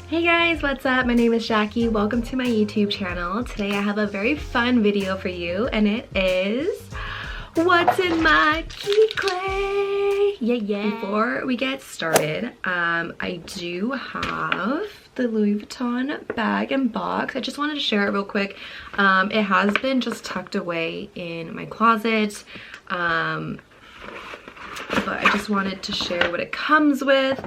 Hey guys, what's up? My name is Jackie. Welcome to my YouTube channel. Today I have a very fun video for you, and it is what's in my key clay. Yeah. Before we get started, I do have the Louis Vuitton bag and box. I just wanted to share it real quick. It has been just tucked away in my closet, but I just wanted to share what it comes with,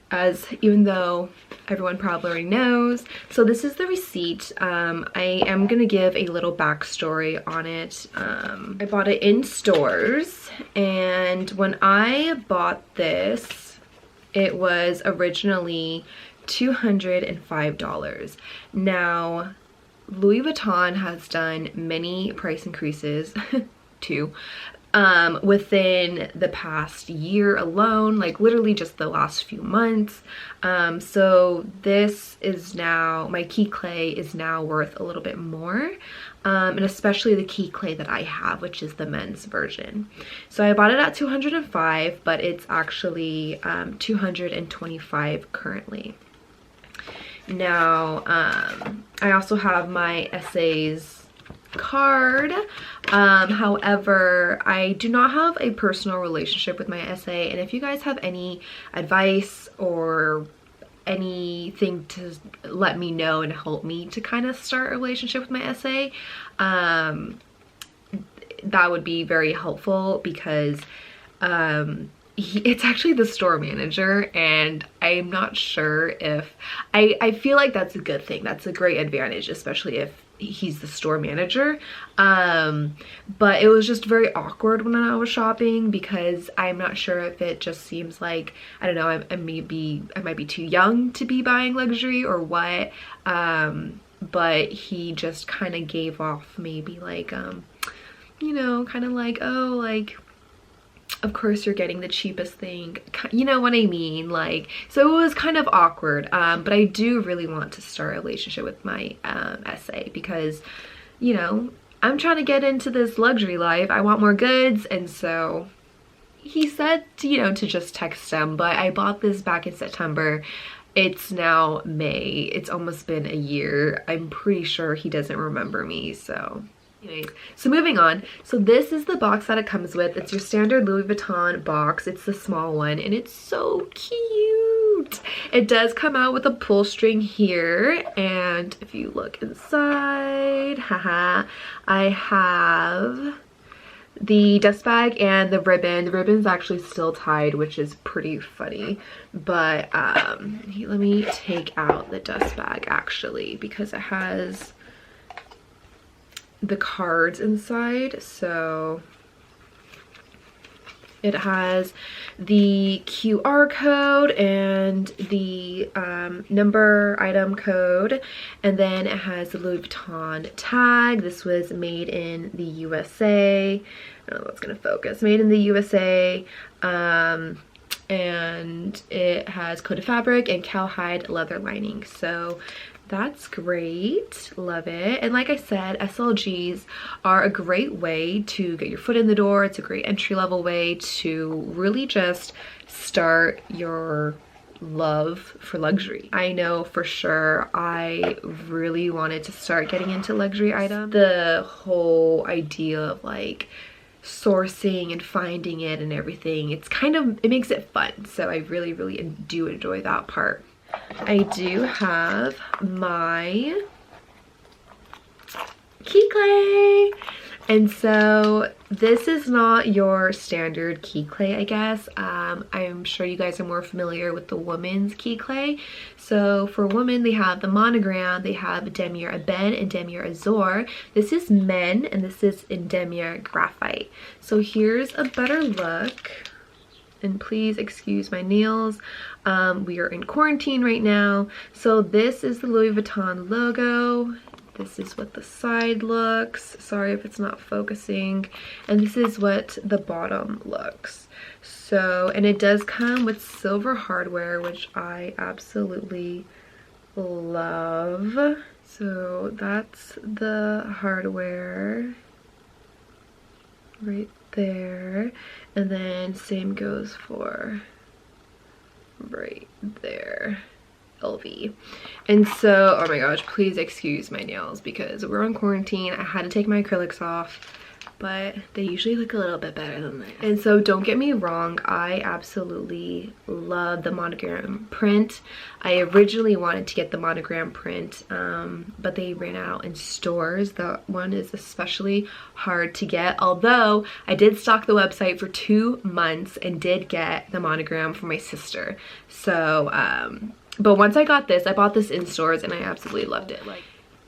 as even though everyone probably already knows. So this is the receipt. I am gonna give a little backstory on it. I bought it in stores, and when I bought this, it was originally $205. Now, Louis Vuitton has done many price increases too, within the past year alone, like literally just the last few months. So this is now, my key clay is now worth a little bit more, and especially the key clay that I have, which is the men's version. So I bought it at $205, but it's actually $225 currently. Now, I also have my essays card. However, I do not have a personal relationship with my essay, and if you guys have any advice or anything to let me know and help me to kind of start a relationship with my essay, that would be very helpful, because it's actually the store manager, and I'm not sure if I feel like that's a good thing. That's a great advantage, especially if he's the store manager. But it was just very awkward when I was shopping, because I'm not sure if it just seems like, I don't know, I might be too young to be buying luxury or what. But he just kind of gave off maybe like, you know, kind of like, oh, like, of course you're getting the cheapest thing, you know what I mean? Like, so it was kind of awkward. But I do really want to start a relationship with my essay, because, you know, I'm trying to get into this luxury life. I want more goods. And so he said, you know, to just text him, but I bought this back in September. It's now May. It's almost been a year. I'm pretty sure he doesn't remember me, so anyways, so moving on. So this is the box that it comes with. It's your standard Louis Vuitton box. It's the small one, and it's so cute. It does come out with a pull string here, and if you look inside, haha, I have the dust bag and the ribbon. The ribbon's actually still tied, which is pretty funny. But let me take out the dust bag actually, because it has the cards inside. So it has the QR code and the number item code, and then it has the Louis Vuitton tag. This was made in the USA. I don't know what's gonna focus. Made in the USA. And it has coated fabric and cowhide leather lining. So that's great, love it. And like I said, SLGs are a great way to get your foot in the door. It's a great entry-level way to really just start your love for luxury. I know for sure I really wanted to start getting into luxury items. The whole idea of like sourcing and finding it and everything, it's kind of, it makes it fun. So I really do enjoy that part. I do have my key clay, and so this is not your standard key clay, I guess. I'm sure you guys are more familiar with the women's key clay. So for women, they have the monogram, they have Damier Ebene and Damier Azur. This is men, and this is in Damier Graphite. So here's a better look. And please excuse my nails. We are in quarantine right now. So this is the Louis Vuitton logo. This is what the side looks. Sorry if it's not focusing. And this is what the bottom looks. So, and it does come with silver hardware, which I absolutely love. So that's the hardware right there, and then same goes for right there. LV. And so, oh my gosh, please excuse my nails because we're on quarantine. I had to take my acrylics off, but they usually look a little bit better than this. And so don't get me wrong, I absolutely love the monogram print. I originally wanted to get the monogram print, but they ran out in stores. That one is especially hard to get, although I did stock the website for 2 months and did get the monogram for my sister. So, but once I got this, I bought this in stores and I absolutely loved it. Like,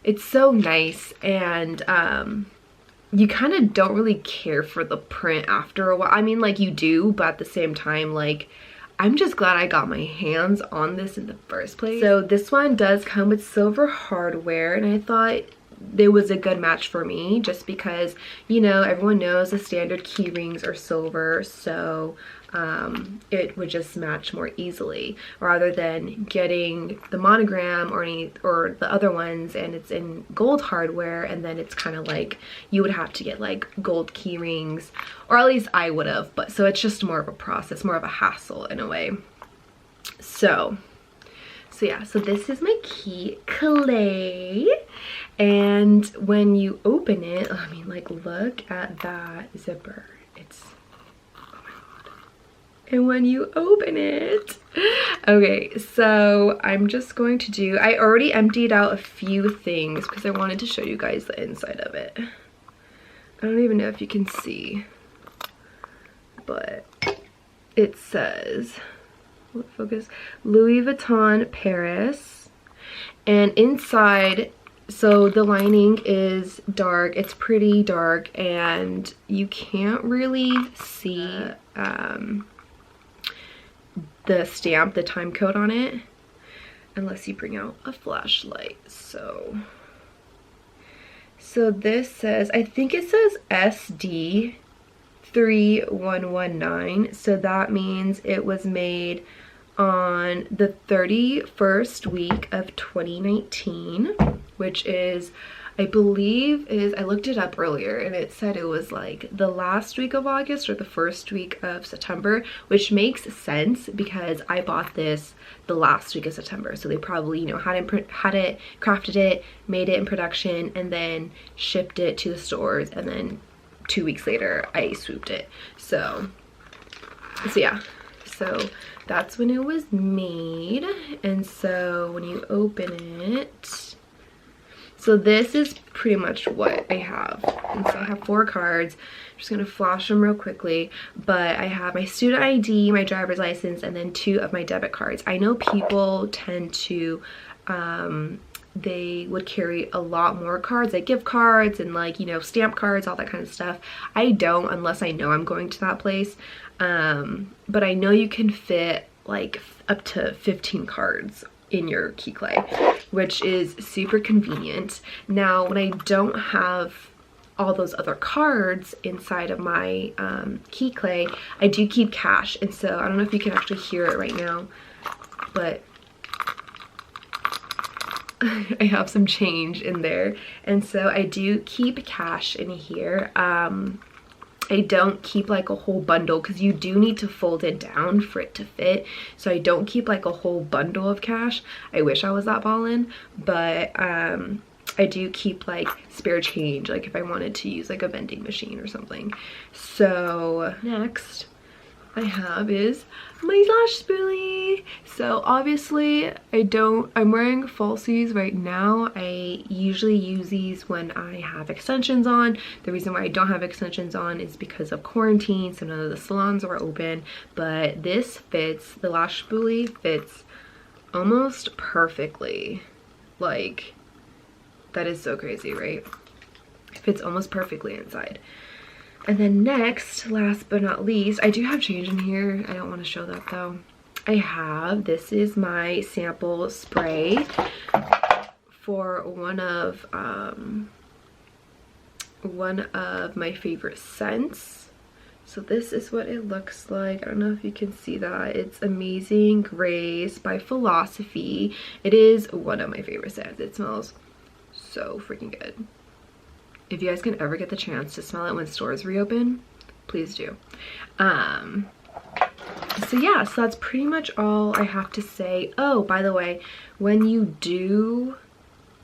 it's so nice, and you kind of don't really care for the print after a while. I mean, like, you do, but at the same time, like, I'm just glad I got my hands on this in the first place. So this one does come with silver hardware, and I thought it was a good match for me just because, you know, everyone knows the standard key rings are silver, so it would just match more easily rather than getting the monogram or the other ones and it's in gold hardware, and then it's kind of like you would have to get like gold key rings, or at least I would have, but so it's just more of a process, more of a hassle in a way. So yeah, so this is my key clay, and when you open it, I mean, like, look at that zipper. It's, oh my god. And when you open it, okay, so I'm just going to do, I already emptied out a few things because I wanted to show you guys the inside of it. I don't even know if you can see, but it says, focus, Louis Vuitton Paris, and inside, so the lining is dark, it's pretty dark, and you can't really see the stamp, the time code on it, unless you bring out a flashlight. So this says, I think it says SD 3119, so that means it was made on the 31st week of 2019, which is, I believe is, I looked it up earlier and it said it was like the last week of August or the first week of September, which makes sense because I bought this the last week of September, so they probably, you know, had it, crafted it, made it in production, and then shipped it to the stores, and then 2 weeks later I swooped it. So yeah, so that's when it was made. And so when you open it, so this is pretty much what I have. And so I have 4 cards. I'm just gonna flash them real quickly, but I have my student ID, my driver's license, and then 2 of my debit cards. I know people tend to they would carry a lot more cards, like gift cards and, like, you know, stamp cards, all that kind of stuff. I don't, unless I know I'm going to that place. But I know you can fit like up to 15 cards in your key clay, which is super convenient. Now, when I don't have all those other cards inside of my key clay, I do keep cash. And so I don't know if you can actually hear it right now, but I have some change in there, and so I do keep cash in here. I don't keep like a whole bundle because you do need to fold it down for it to fit, so I don't keep like a whole bundle of cash. I wish I was that ballin', but I do keep like spare change, like if I wanted to use like a vending machine or something. So next I have is my lash spoolie. So obviously I'm wearing falsies right now. I usually use these when I have extensions on. The reason why I don't have extensions on is because of quarantine, so none of the salons are open, but this fits, the lash spoolie fits almost perfectly. Like, that is so crazy, right? It fits almost perfectly inside. And then next, last but not least, I do have change in here. I don't want to show that though. I have, this is my sample spray for one of my favorite scents. So this is what it looks like. I don't know if you can see that. It's Amazing Grace by Philosophy. It is one of my favorite scents. It smells so freaking good. If you guys can ever get the chance to smell it when stores reopen, please do. So yeah, so that's pretty much all I have to say. Oh, by the way, when you do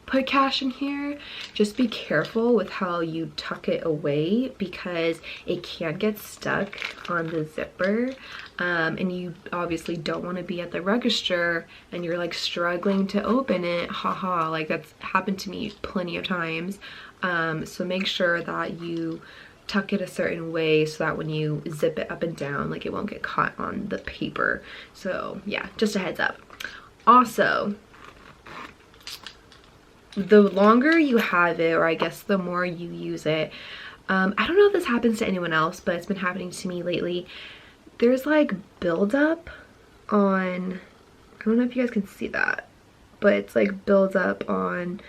put cash in here, just be careful with how you tuck it away because it can get stuck on the zipper, and you obviously don't want to be at the register and you're like struggling to open it. Haha, like that's happened to me plenty of times. So make sure that you tuck it a certain way so that when you zip it up and down, like it won't get caught on the paper. So yeah, just a heads up. Also, the longer you have it, or I guess the more you use it, I don't know if this happens to anyone else, but it's been happening to me lately. There's like buildup on, I don't know if you guys can see that, but it's like buildup on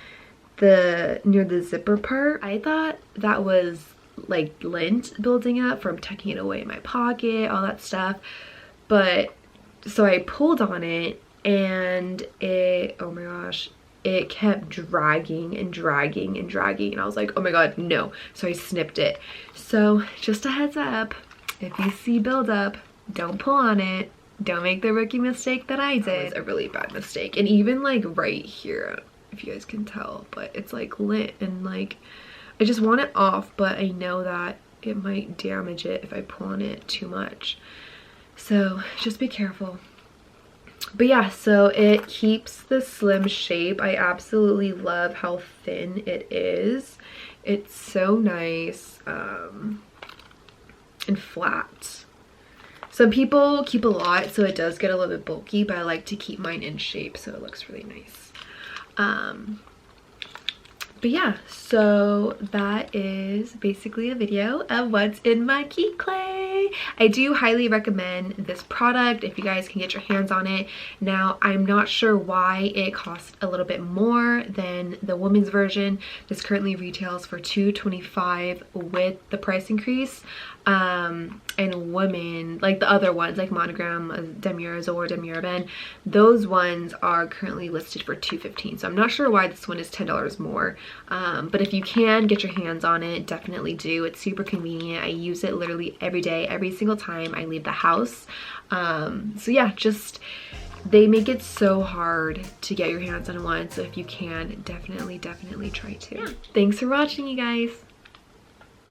the, near the zipper part. I thought that was like lint building up from tucking it away in my pocket, all that stuff. But so I pulled on it and it, oh my gosh, it kept dragging and dragging and dragging, and I was like, oh my god, no. So I snipped it. So just a heads up, if you see buildup, don't pull on it. Don't make the rookie mistake that I did. That was a really bad mistake. And even like right here, if you guys can tell, but it's like lit, and like I just want it off, but I know that it might damage it if I pull on it too much. So just be careful. But yeah, so it keeps the slim shape. I absolutely love how thin it is. It's so nice, and flat. Some people keep a lot, so it does get a little bit bulky, but I like to keep mine in shape, so it looks really nice. But yeah, so that is basically a video of what's in my Pochette Cle. I do highly recommend this product if you guys can get your hands on it. Now, I'm not sure why it costs a little bit more than the women's version. This currently retails for $225 with the price increase. And women, like the other ones, like Monogram, Damier or Damier Ben, those ones are currently listed for $215. So I'm not sure why this one is $10 more. But if you can get your hands on it, definitely do. It's super convenient. I use it literally every day, every single time I leave the house. So yeah, just they make it so hard to get your hands on one. So if you can, definitely try to. Yeah. Thanks for watching, you guys.